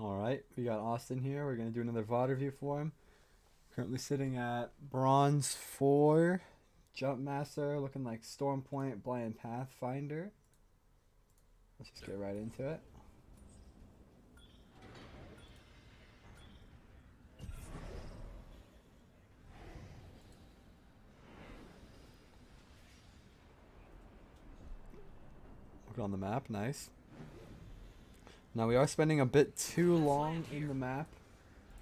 Alright, we got Austin here. We're going to do another VOD review for him. Currently sitting at Bronze 4, Jump Master, looking like Storm Point, Blind Pathfinder. Let's just get right into it. Look on the map, nice. Now we are spending a bit too long in the map.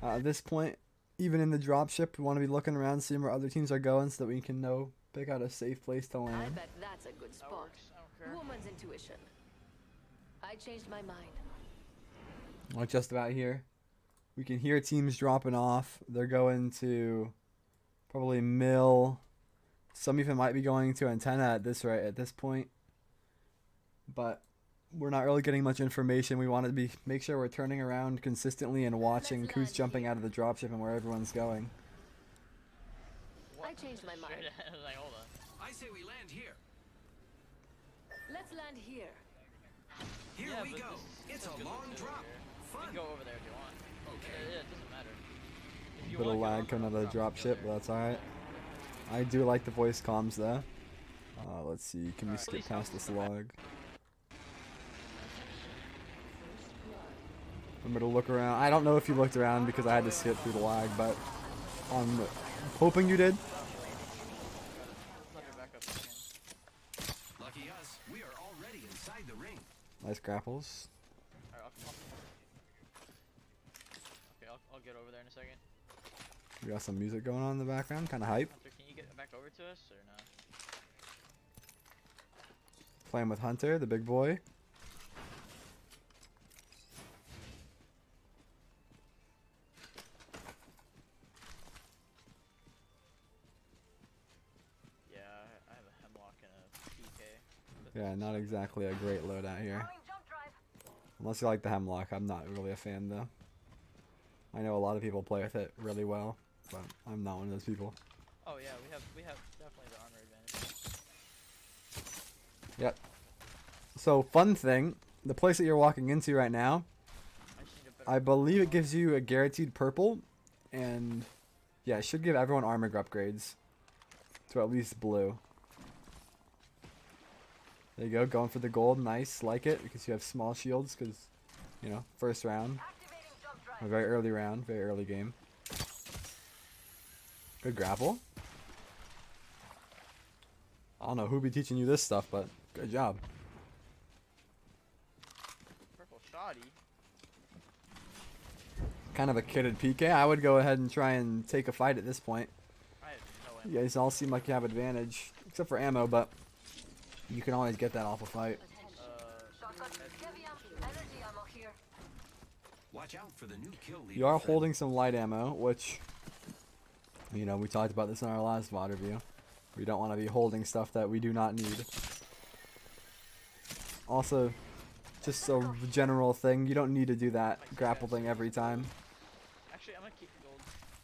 At this point, even in the dropship, we want to be looking around, seeing where other teams are going so that we can pick out a safe place to I land. bet that's a good spot. Woman's intuition. I changed my mind. Like just about here. We can hear teams dropping off. They're going to probably mill. Some even might be going to antenna at this point. But we're not really getting much information. We want to make sure we're turning around consistently and watching who's jumping out of the dropship and where everyone's going. I changed my mind. Like, hold on. I say we land here. Let's land here. Here Yeah, we but go. this It's is a good long look drop. You Fun. can go over there if you want. Okay. Yeah, it doesn't matter. If you Bit of want, lag coming out of the dropship, but that's alright. I do like the voice comms though. Let's see, can we Alright, skip please past come this to the back. log? Remember to look around. I don't know if you looked around because I had to skip through the lag, but I'm hoping you did. Let her back up again. Lucky us, we are already inside the ring. Nice grapples. Alright, I'll get over there in a second. We got some music going on in the background, kind of hype. Hunter, can you get back over to us or no? Playing with Hunter, the big boy. Yeah, I have a hemlock and a PK. Yeah, not exactly a great loadout here. Unless you like the hemlock, I'm not really a fan though. I know a lot of people play with it really well, but I'm not one of those people. Oh yeah, we have definitely the armor advantage. Yep. So fun thing, the place that you're walking into right now, I just need a better I believe it gives you a guaranteed purple, and yeah, it should give everyone armor upgrades to at least blue. There you go, going for the gold, nice, like it, because you have small shields, because, you know, first round. A very early round, very early game. Good grapple. I don't know who be teaching you this stuff, but good job. purple shoddy. Kind of a kitted PK. I would go ahead and try and take a fight at this point. I have no You ammo. guys all seem like you have advantage, except for ammo, but you can always get that off a fight. Watch out for the new kill leader. You are friend. holding some light ammo, which, you know, we talked about this in our last VOD review. We don't want to be holding stuff that we do not need. Also, just a general thing, you don't need to do that grapple thing every time. Actually, I'm gonna keep the gold.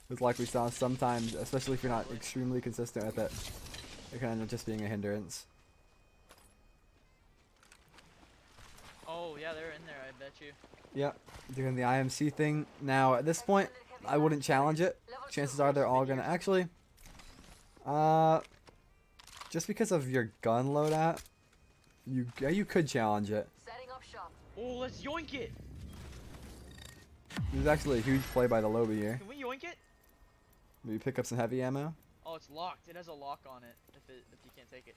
It's like we saw sometimes, especially if you're not extremely consistent with it, it can end up just being a hindrance. Oh yeah, they're in there. I bet you. Yep, doing the IMC thing. Now, at this point, I wouldn't challenge it. Chances are they're all gonna actually. Just because of your gun loadout, you could challenge it. Setting up shop. Oh, let's yoink it. There's actually a huge play by the lobby here. Can we yoink it? Maybe pick up some heavy ammo. Oh, it's locked. It has a lock on it. If you can't take it.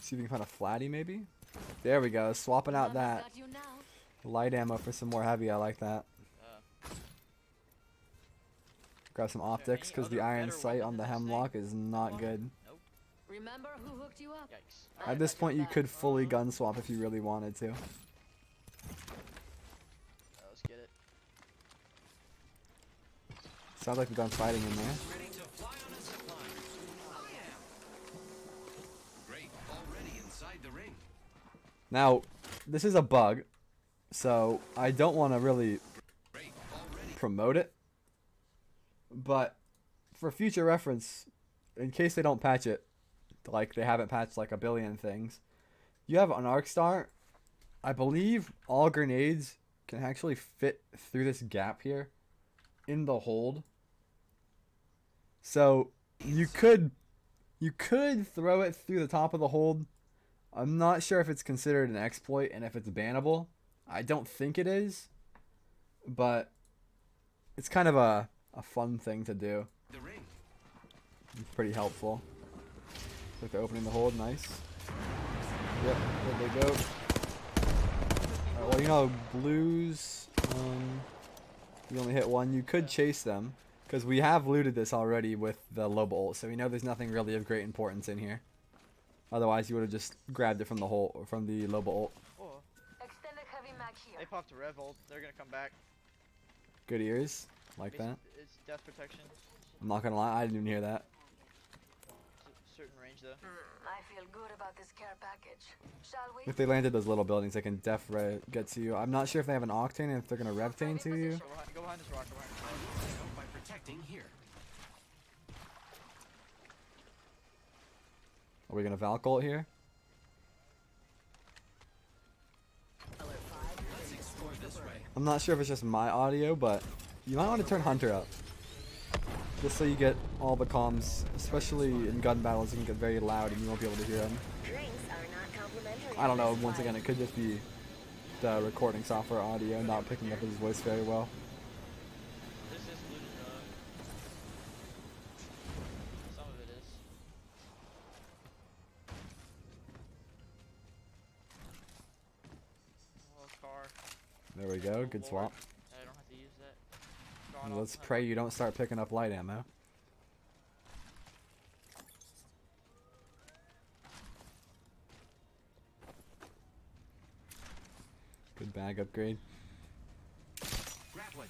See if we can find a flatty maybe. There we go. Swapping out that Got you now. light ammo for some more heavy. I like that. Grab some optics any because the other iron better sight weapon on the than this thing? hemlock is not good. Nope. Remember who hooked you up? Yikes. At this point, you could fully gun swap if you really wanted to. Let's get it. Sounds like we're done fighting in there. Ready to fly on a zip line. I am. Great. Already inside the ring. Now, this is a bug, so I don't want to really Great. Already. promote it. But for future reference, in case they don't patch it, like they haven't patched like a billion things, you have an arc star. I believe all grenades can actually fit through this gap here in the hold. So you could throw it through the top of the hold. I'm not sure if it's considered an exploit and if it's bannable. I don't think it is, but it's kind of a fun thing to do. The ring. It's pretty helpful. Like they're opening the hold, nice. Yep, there they go. Well, you know, blues, you only hit one. You could chase them, because we have looted this already with the Loba ult, so we know there's nothing really of great importance in here. Otherwise, you would have just grabbed it from the Loba ult. Oh, Extended heavy mag they here. popped a rev ult. They're gonna come back. Good ears, like that. It's death protection. I'm not gonna lie, I didn't even hear that. It's a certain range though. I feel good about this care package. Shall we? If they landed those little buildings, they can get to you. I'm not sure if they have an octane and if they're gonna revtane to you. Go behind this rock. Go behind this rock. Help by protecting here. Are we gonna Valk ult here? Let's explore this way. I'm not sure if it's just my audio, but you might want to turn Hunter up. Just so you get all the comms, especially in gun battles, it can get very loud and you won't be able to hear them. Drinks are not complimentary. I don't know, once again, it could just be the recording software audio not picking up his voice very well. This is looted some of it is. Oh, car. There we go, good swap. I don't have to use that. Gone Let's off. pray you don't start picking up light ammo. Good bag upgrade. Grappling.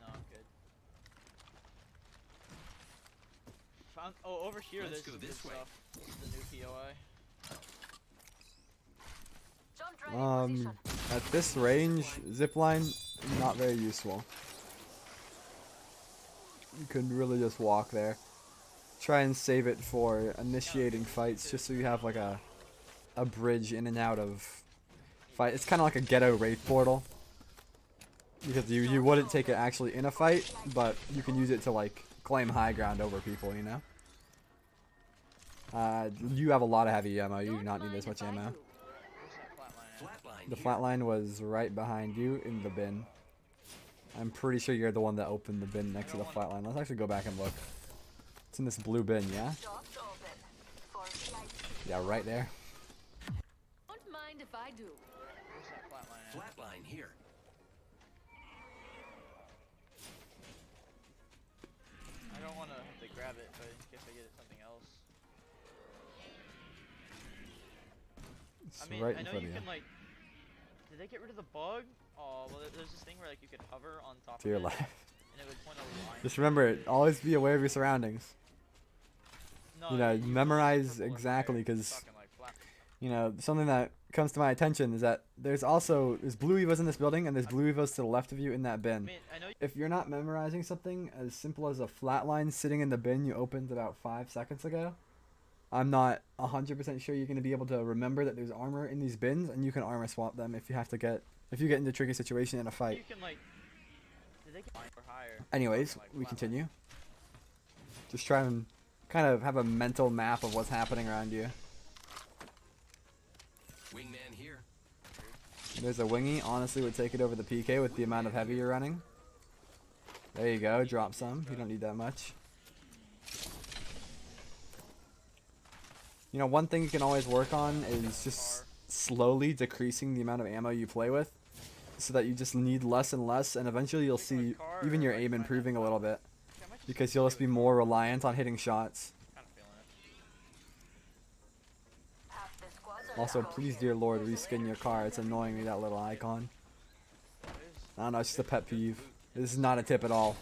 No, I'm good. Found. Oh, over here. Let's There's go some this good way. stuff. This is the new POI. Jump right in position. At this range, zipline, not very useful. You could really just walk there. Try and save it for initiating fights, just so you have like a bridge in and out of fight. It's kind of like a ghetto raid portal, because you wouldn't take it actually in a fight, but you can use it to like claim high ground over people, you know. You have a lot of heavy ammo. You do not need this much ammo. Where's that flatline at? Flatline. The here. flatline was right behind you in the bin. I'm pretty sure you're the one that opened the bin next to the flatline. Let's actually go back and look. It's in this blue bin, yeah? Doors open. For VIP. Yeah, right there. Don't mind if I do. Where's that flatline at? Flatline here. I don't want to have to grab it, but in case I get it something else. It's I mean, right I in know front you of you. can like. Did they get rid of the bug? Oh, well, there's this thing where like you could hover on top To your of it, left. and it would point a line. Just remember, always be aware of your surroundings. No, you know, you can memorize purple and exactly, fire, 'cause fucking, like, flat. You know, something that comes to my attention is that there's blue evos in this building, and there's blue evos to the left of you in that I bin. mean, I know. If you're not memorizing something as simple as a flatline sitting in the bin you opened about 5 seconds ago, I'm not 100% sure you're going to be able to remember that there's armor in these bins, and you can armor swap them if you get into a tricky situation in a You fight. can like. Did they get or higher? Anyways, Like, we flatline. continue. Just try and kind of have a mental map of what's happening around you. Wingman here. There's a wingy. Honestly, would take it over the PK with the amount of heavy you're running. There you go. Drop some. You don't need that much. You know, one thing you can always work on is just slowly decreasing the amount of ammo you play with, so that you just need less and less, and eventually you'll see even your aim improving a little bit, Yeah, I might just because stay you'll just be with more reliant on hitting shots. Kind of feeling it. Half the squads are Also, now please, here. dear Lord, reskin your car. It's annoying me, that little icon. There's, I don't know, it's just a pet peeve. This is not a tip at all.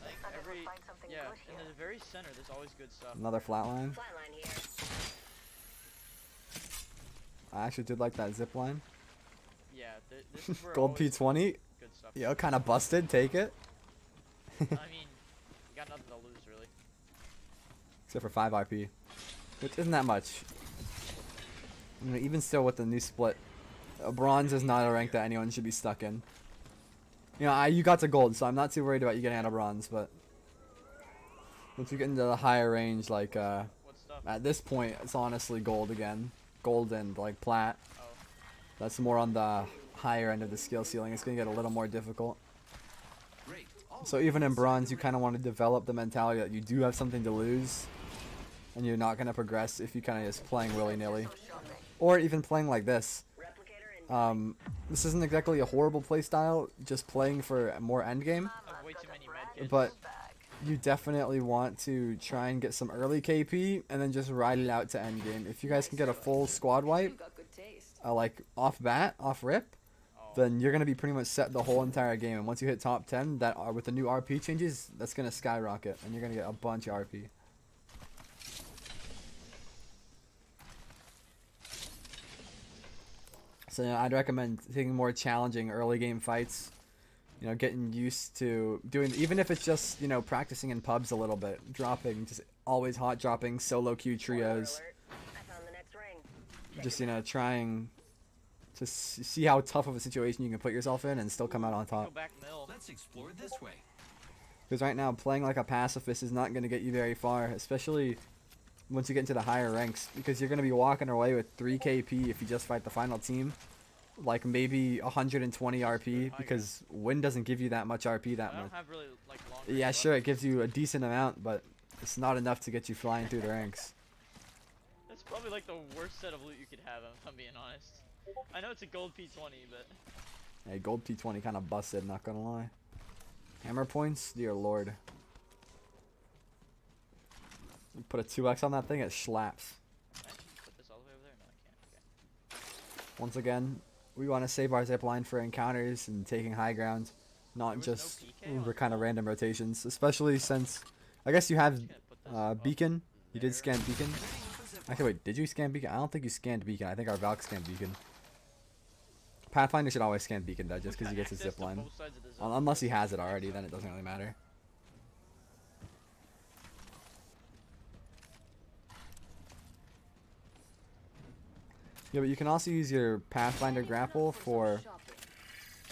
I think I think we'll every. find something Yeah, good in here. the very center, there's always good stuff. Another flatline. Flatline here. I actually did like that zip line. Yeah, this is where Gold always P20. good stuff. Yo, kind of busted. Take it. I mean, you got nothing to lose really. Except for 5 IP. which isn't that much. Even still with the new split, bronze is not a rank that anyone should be stuck in. You got to gold, so I'm not too worried about you getting out of bronze, but once you get into the higher range, like What stuff? at this point, it's honestly gold again. Gold and like plat. Oh. That's more on the higher end of the skill ceiling. It's gonna get a little more difficult. Great. So even in bronze, you kind of want to develop the mentality that you do have something to lose, and you're not gonna progress if you kind of just playing willy-nilly, or even playing like this. This isn't exactly a horrible play style, just playing for more endgame, I have way too many medkits. but you definitely want to try and get some early KP and then just ride it out to endgame. If you guys can get a full squad wipe, You got good taste. like off bat, off rip, then you're gonna be pretty much set the whole entire game. And once you hit top 10, that are with the new RP changes, that's gonna skyrocket, and you're gonna get a bunch of RP. So I'd recommend taking more challenging early game fights. Getting used to doing, even if it's just practicing in pubs a little bit, dropping, just always hot dropping solo queue trios. I found the next ring. Just trying to see how tough of a situation you can put yourself in and still come out on Go top. back mill. Let's explore this way. Because right now, playing like a pacifist is not going to get you very far, especially once you get into the higher ranks, because you're going to be walking away with 3 KP if you just fight the final team, like maybe 120 RP, because win doesn't give you that much RP that I don't much. have really like long. Yeah, sure, it gives you a decent amount, but it's not enough to get you flying through the ranks. That's probably like the worst set of loot you could have, if I'm being honest. I know it's a gold P20, but Hey, gold P20 kind of busted, not gonna lie. Hammer points, dear lord. You put a 2x on that thing, it slaps. can I actually put this all the way over there? No, I can't. Okay. Once again, we want to save our zipline for encounters and taking high ground, not There was just no PK on kind of random rotations, especially since I guess you have Just gonna put this up beacon. You did there. scan beacon. Actually, wait, did you scan beacon? I don't think you scanned beacon. I think our Valk scanned beacon. Pathfinder should always scan beacon though, just because he gets his Access to zipline. both sides of the zone. Unless he has it already, then it doesn't really matter. Yeah, but you can also use your Pathfinder grapple for...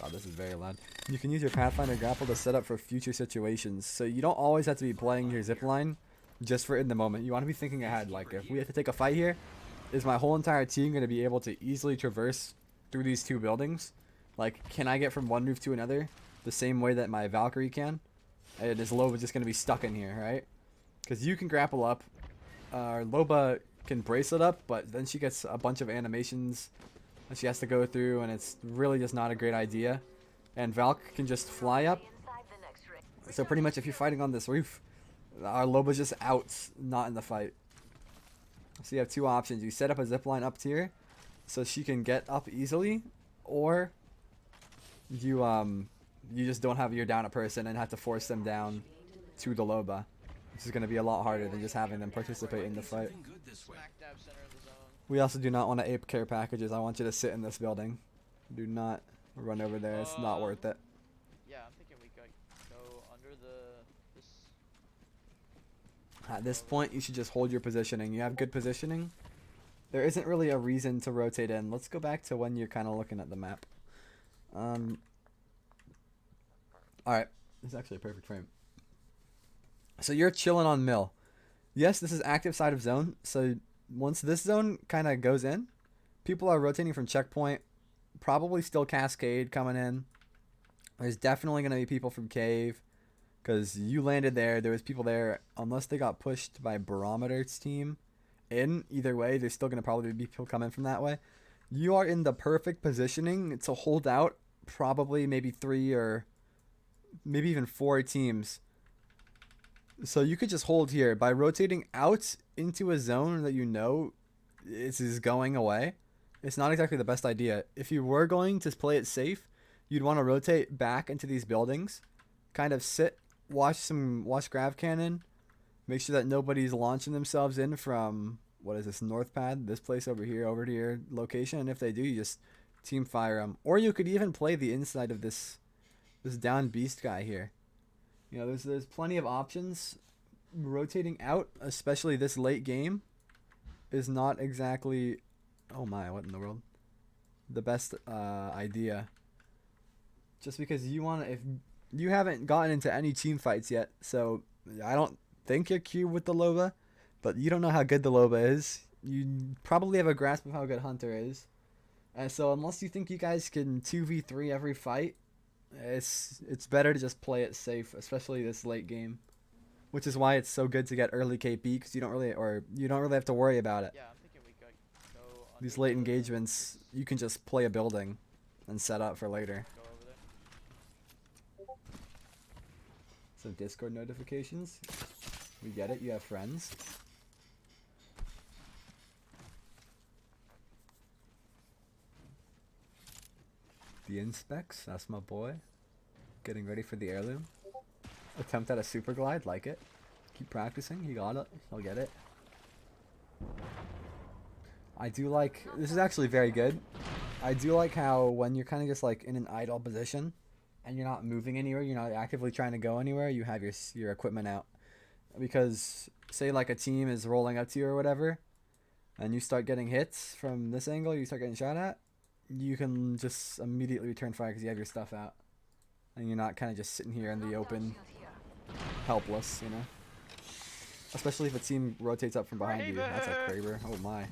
God, this is very loud. You can use your Pathfinder grapple to set up for future situations. So you don't always have to be playing your zipline just for in the moment. You want to be thinking ahead. Like, if we have to take a fight here, is my whole entire team going to be able to easily traverse through these 2 buildings? Like, can I get from one roof to another the same way that my Valkyrie can? And is Loba just going to be stuck in here, right? Because you can grapple up. Loba can bracelet up, but then she gets a bunch of animations that she has to go through, and it's really just not a great idea. And Valk can just fly up. So pretty much if you're fighting on this roof, our Loba's just out, not in the fight. So you have 2 options. You set up a zipline up tier so she can get up easily, or you just don't have your down a person and have to force them down to the Loba, which is going to be a lot harder than just having them participate in the fight. Moving good this way. Smack dab center of the zone. We also do not want to ape care packages. I want you to sit in this building. Do not run over there. It's not worth it. Yeah, I'm thinking we could go under this. At this point, you should just hold your positioning. You have good positioning. There isn't really a reason to rotate in. Let's go back to when you're kind of looking at the map. Alright. This is actually a perfect frame. So you're chilling on mill. Yes, this is active side of zone. So once this zone kind of goes in, people are rotating from checkpoint. Probably still cascade coming in. There's definitely going to be people from cave. Because you landed there. There was people there. Unless they got pushed by Barometer's team. Either way, there's still going to probably be people coming from that way. You are in the perfect positioning to hold out probably maybe 3 or maybe even 4 teams. So you could just hold here by rotating out into a zone that you know is going away. It's not exactly the best idea. If you were going to play it safe, you'd want to rotate back into these buildings, kind of sit, watch grav cannon, make sure that nobody's launching themselves in from, what is this, north pad, this place over here, over to your location. And if they do, you just team fire them. Or you could even play the inside of this down beast guy here. You know, there's plenty of options. Rotating out, especially this late game, is not exactly, oh my, what in the world, the best idea. Just because you want to, if you haven't gotten into any team fights yet, so I don't think you're cube with the Loba, but you don't know how good the Loba is. You probably have a grasp of how good Hunter is. And so unless you think you guys can 2v3 every fight, it's better to just play it safe, especially this late game. Which is why it's so good to get early KP, because you don't really have to worry about it. Yeah, I'm thinking we could go on These late engagements, you can just play a building and set up for later. Go over there. Some Discord notifications. We get it, you have friends. The Inspecs, that's my boy. Getting ready for the heirloom. Attempt at a super glide, like it. Keep practicing, he got it, he'll get it. I do like, this is actually very good. I do like how when you're kind of just like in an idle position and you're not moving anywhere, you're not actively trying to go anywhere, you have your equipment out. Because say like a team is rolling up to you or whatever, and you start getting hits from this angle, you start getting shot at, you can just immediately return fire because you have your stuff out. And you're not kind of just sitting here in the open, helpless, you know? Especially if a team rotates up from behind you. That's a Kraber. Oh my.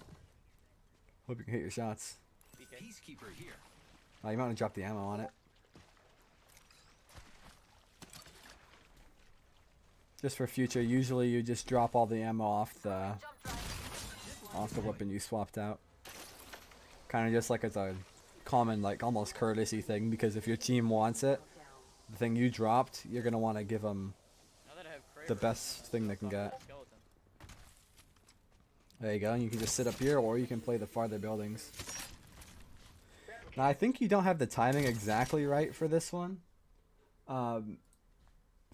Hope you can hit your shots. Peacekeeper here. Oh, you might want to drop the ammo on it. Just for future, usually you just drop all the ammo off the weapon you swapped out. Kind of just like as a common, like almost courtesy thing, because if your team wants it, the thing you dropped, you're gonna want to give them the best thing they can get. There you go, and you can just sit up here, or you can play the farther buildings. Now I think you don't have the timing exactly right for this one.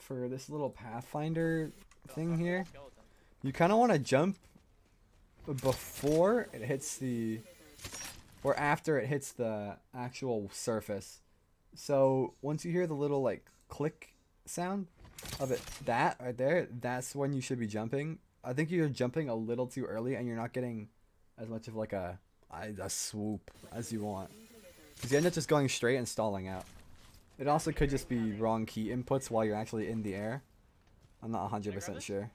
For this little Pathfinder thing here, you kind of want to jump before it hits the, or after it hits the actual surface. So once you hear the little like click sound of it, that right there, that's when you should be jumping. I think you're jumping a little too early and you're not getting as much of like a swoop as you want. Because you end up just going straight and stalling out. It also could just be wrong key inputs while you're actually in the air. I'm not 100% sure.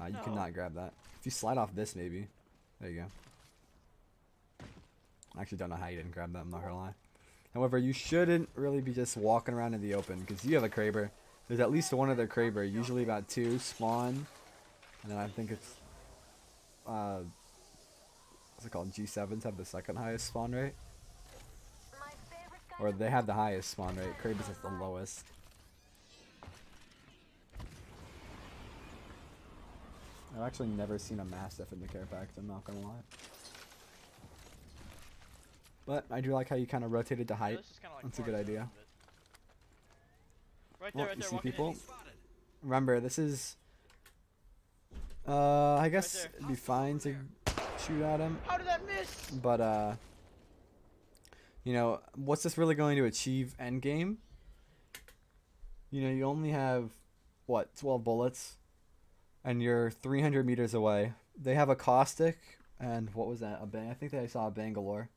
You cannot grab that. If you slide off this maybe. There you go. I actually don't know how you didn't grab that, I'm not gonna lie. However, you shouldn't really be just walking around in the open, because you have a Kraber. There's at least one other Kraber, usually about 2 spawn. And then I think it's, what's it called? G7s have the second highest spawn rate. Or they have the highest spawn rate. Krabers is the lowest. I've actually never seen a Mastiff in the care package, I'm not gonna lie. But I do like how you kind of rotated to height. That's a good idea. Right there, Oh, right you there, see people? in. Remember, this is... I guess it'd be fine to shoot at him. How did that miss? But, you know, what's this really going to achieve endgame? You know, you only have, what, 12 bullets? And you're 300 meters away. They have a caustic, and what was that? I think I saw a Bangalore.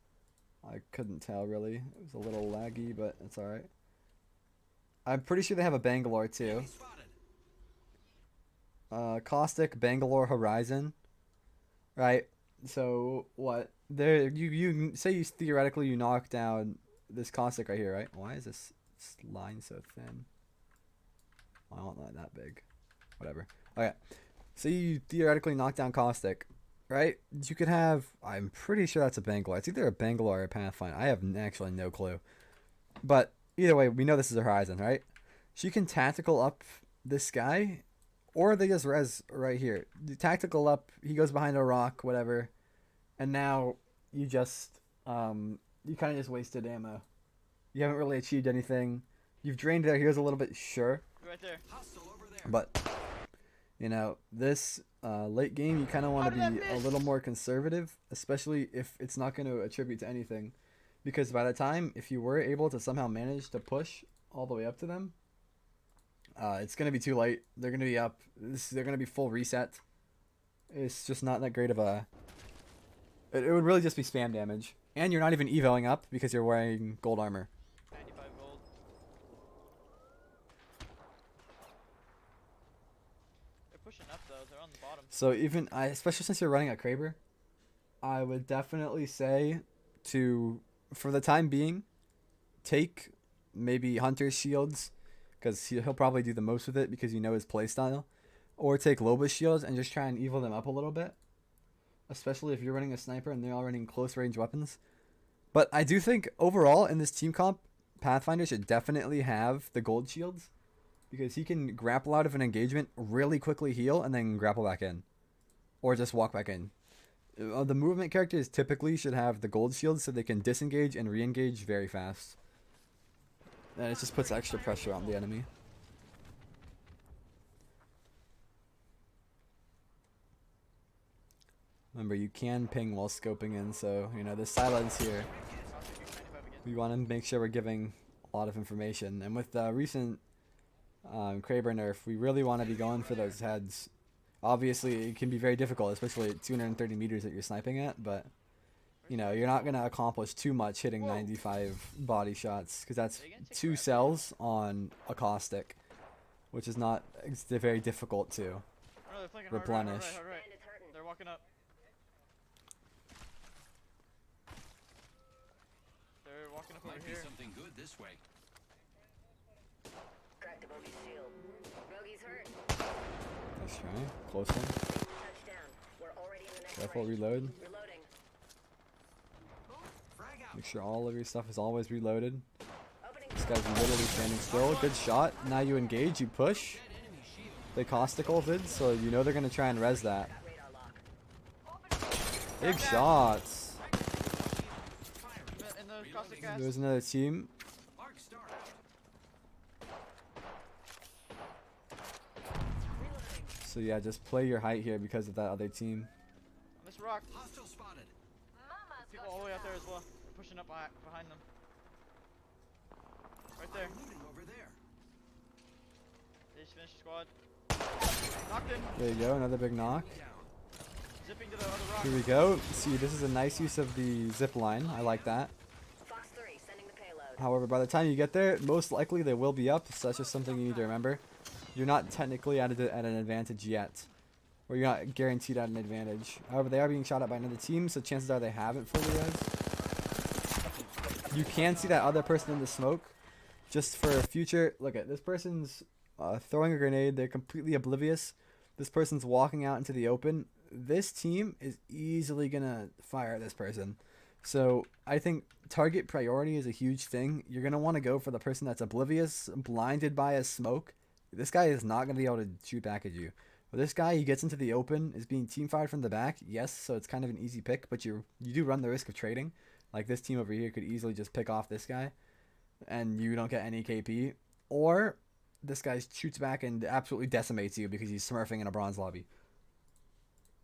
I couldn't tell, really. It was a little laggy, but it's alright. I'm pretty sure they have a Bangalore, too. Caustic, Bangalore, Horizon. Right? So, what? There, you say you theoretically you knock down this caustic right here, right? Why is this line so thin? I want that big. Whatever. Okay. So you theoretically knock down caustic, right? You could have, I'm pretty sure that's a Bangalore. It's either a Bangalore or a Pathfinder. I have actually no clue. But either way, we know this is a Horizon, right? So you can tactical up this guy, or they just res right here. You tactical up, he goes behind a rock, whatever. And now you just, you kind of just wasted ammo. You haven't really achieved anything. You've drained their heroes a little bit, sure. Right there. But, you know, this late game, you kind of want to be a little more conservative, especially if it's not going to attribute to anything. Because by the time, if you were able to somehow manage to push all the way up to them, it's going to be too late. They're going to be up. They're going to be full reset. It's just not that great of a It would really just be spam damage. And you're not even evoing up because you're wearing gold armor. 95 gold. They're pushing up though. They're on the bottom. So even especially since you're running a Kraber, I would definitely say for the time being, take maybe Hunter's shields, because he'll probably do the most with it because you know his playstyle, or take Loba's shields and just try and evil them up a little bit, especially if you're running a sniper and they're all running close range weapons. But I do think overall in this team comp, Pathfinder should definitely have the gold shields, because he can grapple out of an engagement, really quickly heal, and then grapple back in, or just walk back in. The movement characters typically should have the gold shields so they can disengage and re-engage very fast. And it just puts extra pressure on the enemy. Remember, you can ping while scoping in, so, you know, the silence here, we want to make sure we're giving a lot of information. And with the recent Kraber nerf, we really want to be going for those heads. Obviously, it can be very difficult, especially at 230 meters that you're sniping at, but, you know, you're not going to accomplish too much hitting 95 body shots, because that's 2 cells on a caustic, which is not very difficult to Oh, they're flanking replenish. Hard right. They're walking up. They're walking up over Might be here. something good this way. Cracked the bogey's shield. Bogey's hurt. Nice try. Close one. Touchdown. We're already in the next Careful, ring. reload. Reloading. Frag out. Make sure all of your stuff is always reloaded. Opening. This guy's literally standing still. Good shot. Now you engage, you push. Dead enemy shield. They caustic ulted, so you know they're going to try and res that. Got radar lock. Big shots. In the caustic gas. There's another team. Arc star out. So yeah, just play your height here because of that other team. On this rock. Hostile spotted. Mama's People got all the way you out there now. as well. They're pushing up behind them. Right there. Looting over there. They just finished the squad. Knocked him. There you go, another big knock. Down. Zipping to the other rock. Here we go. See, this is a nice use of the zip line. I like that. Fox 3, sending the payload. However, by the time you get there, most likely they will be up, so that's just something you need to remember. You're not technically at an advantage yet, or you're not guaranteed at an advantage. However, they are being shot at by another team, so chances are they haven't fully res. You can see that other person in the smoke. Just for future, look at this person's throwing a grenade. They're completely oblivious. This person's walking out into the open. This team is easily gonna fire at this person. So I think target priority is a huge thing. You're gonna want to go for the person that's oblivious, blinded by a smoke. This guy is not gonna be able to shoot back at you. But this guy, he gets into the open, is being team fired from the back. Yes, so it's kind of an easy pick, but you do run the risk of trading. Like this team over here could easily just pick off this guy, and you don't get any KP. Or this guy shoots back and absolutely decimates you because he's smurfing in a bronze lobby.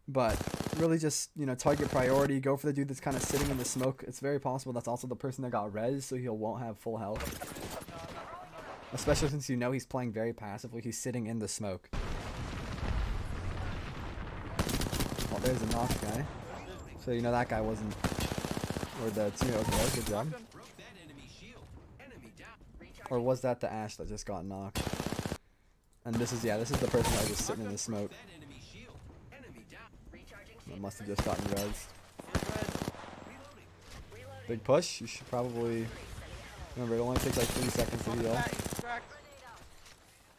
But really just, you know, target priority. Go for the dude that's kind of sitting in the smoke. It's very possible that's also the person that got res, so he won't have full health. Especially since you know he's playing very passively. He's sitting in the smoke. Oh, there's a knock guy. So you know that guy wasn't, or the teammate wasn't there. Good job. Broke that enemy shield. Enemy down. Or was that the Ash that just got knocked? And this is, yeah, this is the person that was just sitting in the smoke. That enemy shield. Enemy down. Recharging That shield. must have just gotten res. Here's red. Reloading. Reloading. Big push. You should probably, remember, it only takes like 3 seconds to heal. Bat, he's cracked.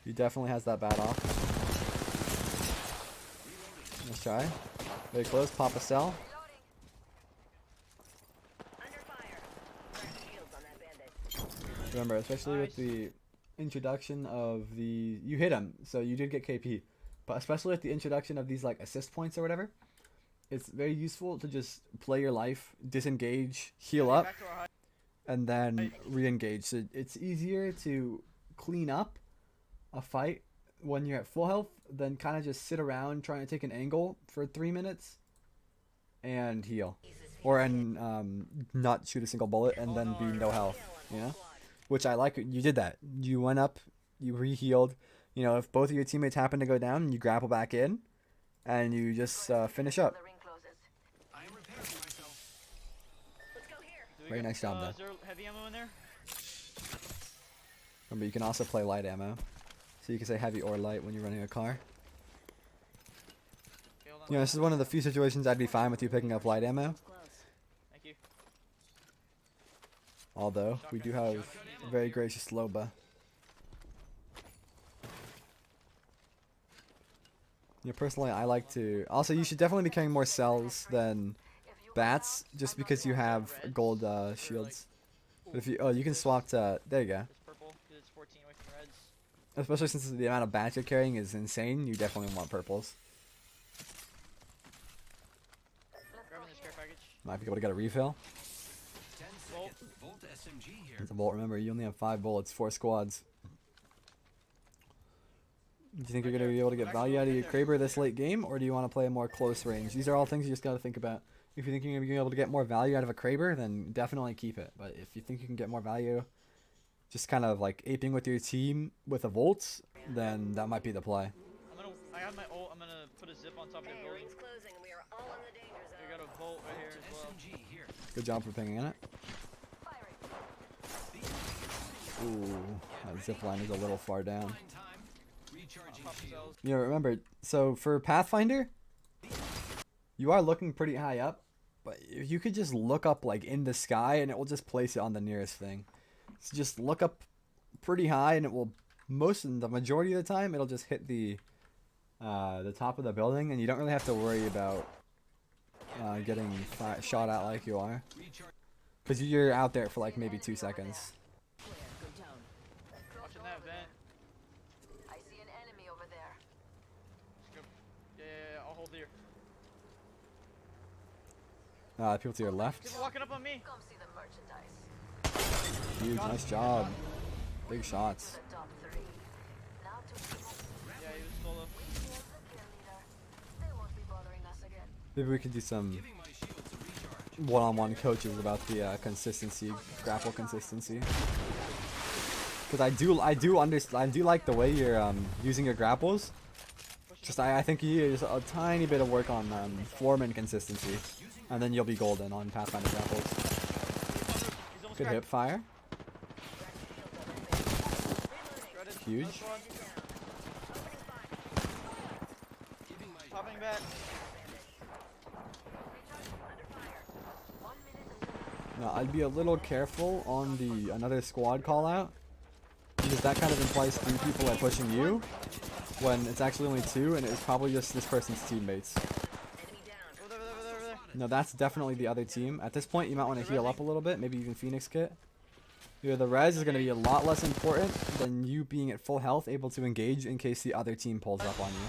He definitely has that bat off. Let's try. Very close. Pop a cell. Under fire. Cracked shields on that bandit. Remember, especially with the introduction of the, you hit him, so you did get KP. But especially with the introduction of these like assist points or whatever, it's very useful to just play your life, disengage, heal up, Back to our high. and then re-engage. So it's easier to clean up a fight when you're at full health than kind of just sit around trying to take an angle for 3 minutes and heal, or not shoot a single bullet and then be no health. You know, which I like. You did that. You went up, you re-healed. You know, if both of your teammates happen to go down, you grapple back in, and you just finish up. The ring closes. I am repairing myself. Very nice job, Is though. there heavy ammo in there? Remember, you can also play light ammo. So you can say heavy or light when you're running a car. Okay, hold on. You know, this is one of the few situations I'd be fine with you picking up light ammo. Close. Thank you. Although, we do have a very gracious Loba. Yeah, personally, I like to... Also, you should definitely be carrying more cells than bats, just because you have gold shields. But if you... Oh, you can swap to... There you go. This purple, 'cause it's 14 away from reds. Especially since the amount of bats you're carrying is insane, you definitely want purples. Grabbing this care package. Might be able to get a refill. 10 Volt. seconds. Volt SMG here. It's a bolt, remember, you only have 5 bullets, 4 squads. Do you think you're going to be able to get value out of your Kraber this late game, or do you want to play a more close range? These are all things you just got to think about. If you think you're going to be able to get more value out of a Kraber, then definitely keep it. But if you think you can get more value just kind of like aping with your team with a Volt, then that might be the play. I have my ult. I'm gonna put a zip on top of the Hey, building. ring's closing and we are all in the danger I zone. got a Volt right here Volt as well. SMG here. Good job for pinging it. Firing. Ooh, that zip line is a little far down. Fine time. Recharging Pop the shield. cells. You know, remember, so for Pathfinder, you are looking pretty high up, but if you could just look up like in the sky and it will just place it on the nearest thing. So just look up pretty high and it will, the majority of the time, it'll just hit the top of the building, and you don't really have to worry about getting shot at like you are. Recharge. Because you're out there for like maybe 2 seconds. Clear. Good tone. Watching that vent. I see an enemy over there. Let's go. Yeah, I'll hold here. People to your left. People walking up on me. Come see the merchandise. Huge, nice job. Big shots. The top 3. Now to people. Yeah, he was solo. We killed the kill leader. They won't be bothering us again. Maybe we could do some Giving my shields a recharge. one-on-one coaches about the consistency, grapple consistency. Because I do like the way you're using your grapples. Just I think you use a tiny bit of work on foreman consistency, and then you'll be golden on Pathfinder grapples. He's almost Good cracked. hip fire, Shredded. huge. Another squad. Giving my Popping back. Now I'd be a little careful on the another squad call out, because that kind of implies 3 people are pushing you, when it's actually only 2, and it's probably just this person's teammates. Enemy down. Over there. No, that's definitely the other team. At this point, you might want to heal up a little bit, maybe even Phoenix Kit. Yeah, the res is going to be a lot less important than you being at full health, able to engage in case the other team pulls up on you.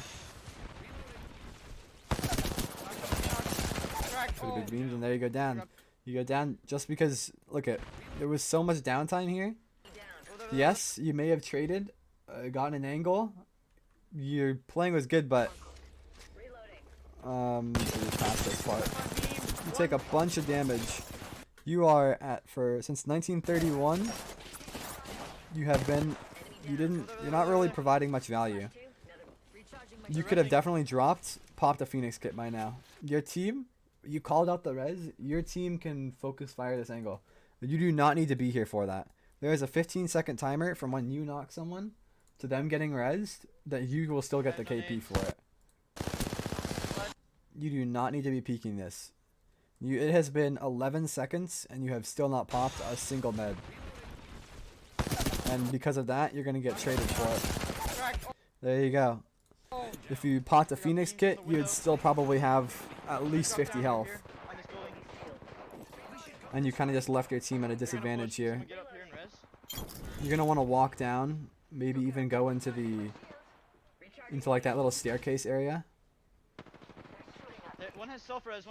Cracked. Pretty big Oh. beams, and there you go down. You go down just because, look at, there was so much downtime here. Down. Yes, you may have traded, gotten an angle. Your playing was good, but Reloading. just past this part. You take a bunch of damage. You are at since 1931. You have been. You're not really providing much value. Recharging my You could have definitely popped a Phoenix Kit by now. Your team, you called out the res. Your team can focus fire this angle. You do not need to be here for that. There is a 15-second timer from when you knock someone to them getting rezzed that you will still get the KP for it. You do not need to be peeking this. It has been 11 seconds and you have still not popped a single med. And because of that, you're going to get traded for it. Cracked. There you go. If you popped a Phoenix Kit, you'd still probably have at least 50 health. On this building. And you kind of just left your team at a disadvantage here. Someone get up here and res. You're going to want to walk down, maybe even go into like that little staircase area. One has self-res.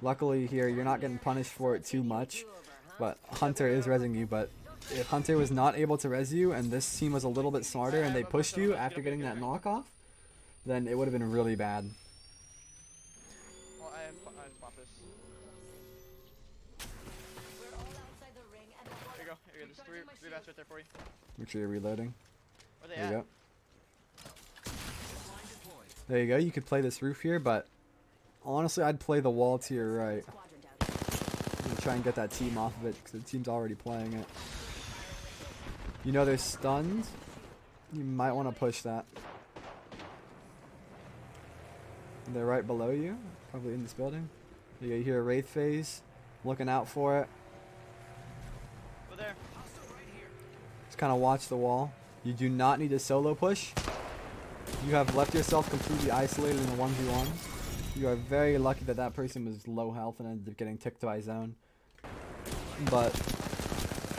Luckily here, you're not getting punished for it too much, but Hunter is rezzing you. But if Hunter was not able to res you and this team was a little bit smarter and they pushed you after getting that knockoff, then it would have been really bad. Well, I have spot this. We're all outside the ring and Here you go. There's three bats right there for you. Make sure you're reloading. Where they There you at? go. There you go. You could play this roof here, but honestly, I'd play the wall to your right. squadron down. You try and get that team off of it because the team's already playing it. You know they're stunned. You might want to push that. They're right below you, probably in this building. You hear a Wraith phase. Looking out for it. Go there. Just kind of watch the wall. You do not need a solo push. You have left yourself completely isolated in a 1v1. You are very lucky that that person was low health and ended up getting ticked by zone. But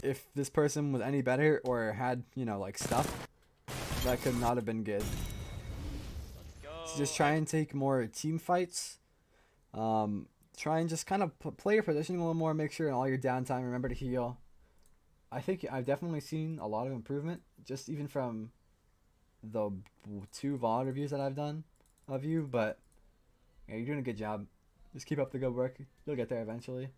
if this person was any better or had, you know, like stuff, that could not have been good. Let's go. So just try and take more team fights. Try and just kind of play your positioning a little more. Make sure in all your downtime, remember to heal. I think I've definitely seen a lot of improvement, just even from the 2 VOD reviews that I've done of you. But yeah, you're doing a good job. Just keep up the good work. You'll get there eventually.